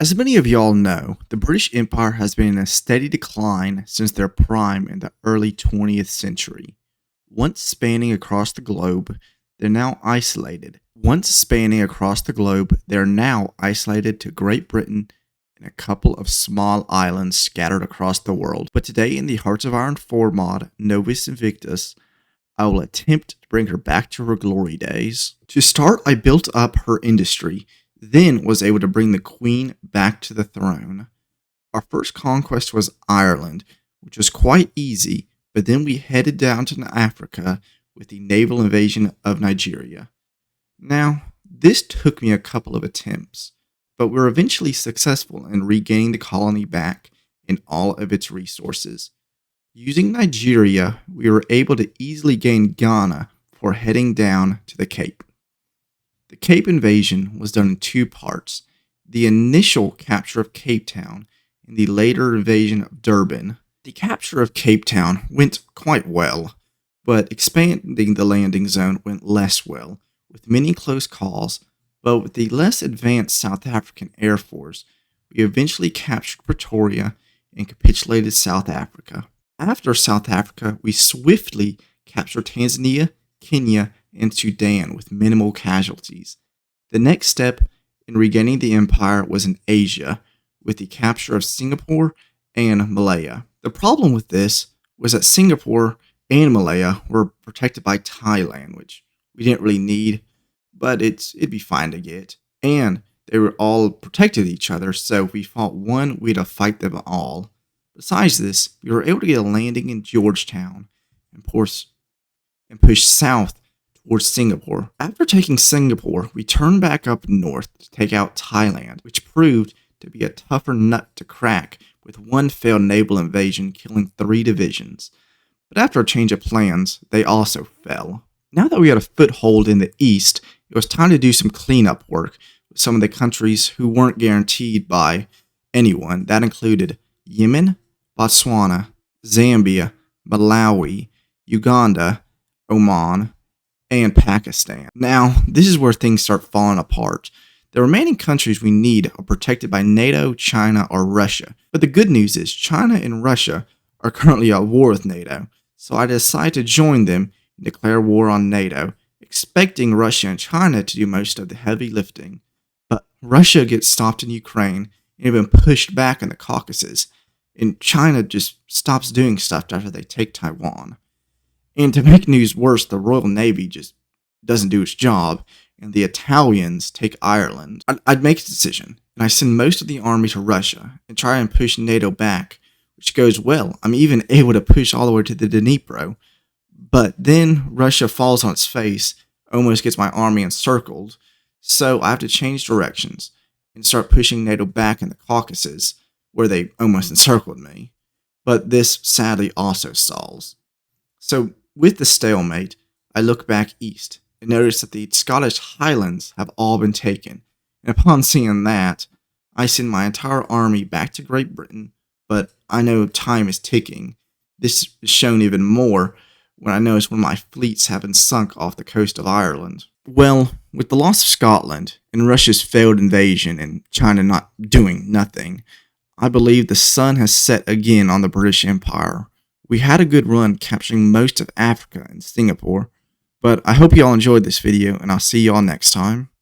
As many of y'all know, the British Empire has been in a steady decline since their prime in the early 20th century. Once spanning across the globe, they're now isolated. They're now isolated to Great Britain and a couple of small islands scattered across the world. But today, in the Hearts of Iron 4 mod, Novus Invictus, I will attempt to bring her back to her glory days. To start, I built up her industry, then was able to bring the Queen back to the throne. Our first conquest was Ireland, which was quite easy, but then we headed down to Africa with the naval invasion of Nigeria. Now, this took me a couple of attempts, but we were eventually successful in regaining the colony back and all of its resources. Using Nigeria, we were able to easily gain Ghana before heading down to the Cape. The Cape invasion was done in two parts: the initial capture of Cape Town and the later invasion of Durban. The capture of Cape Town went quite well, but expanding the landing zone went less well, with many close calls. But with the less advanced South African Air Force, we eventually captured Pretoria and capitulated South Africa. After South Africa, we swiftly captured Tanzania, Kenya, and Sudan with minimal casualties. The next step in regaining the empire was in Asia, with the capture of Singapore and Malaya. The problem with this was that Singapore and Malaya were protected by Thailand, which we didn't really need, but it'd be fine to get. And they were all protected each other, so if we fought one, we'd have fight them all. Besides this, we were able to get a landing in Georgetown and push south towards Singapore. After taking Singapore, we turned back up north to take out Thailand, which proved to be a tougher nut to crack, with one failed naval invasion killing 3 divisions. But after a change of plans, they also fell. Now that we had a foothold in the east, it was time to do some cleanup work with some of the countries who weren't guaranteed by anyone. That included Yemen, Botswana, Zambia, Malawi, Uganda, Oman, and Pakistan. Now, this is where things start falling apart. The remaining countries we need are protected by NATO, China, or Russia. But the good news is China and Russia are currently at war with NATO, so I decided to join them and declare war on NATO, expecting Russia and China to do most of the heavy lifting. But Russia gets stopped in Ukraine and even pushed back in the Caucasus, and China just stops doing stuff after they take Taiwan. And to make news worse, the Royal Navy just doesn't do its job, and the Italians take Ireland. I'd make a decision, and I send most of the army to Russia and try and push NATO back, which goes well. I'm even able to push all the way to the Dnipro. But then Russia falls on its face, almost gets my army encircled, so I have to change directions and start pushing NATO back in the Caucasus, where they almost encircled me. But this sadly also stalls. So with the stalemate, I look back east and notice that the Scottish Highlands have all been taken, and upon seeing that, I send my entire army back to Great Britain, but I know time is ticking. This is shown even more when I notice one of my fleets have been sunk off the coast of Ireland. Well, with the loss of Scotland, and Russia's failed invasion, and China not doing nothing, I believe the sun has set again on the British Empire. We had a good run capturing most of Africa and Singapore, but I hope you all enjoyed this video, and I'll see y'all next time.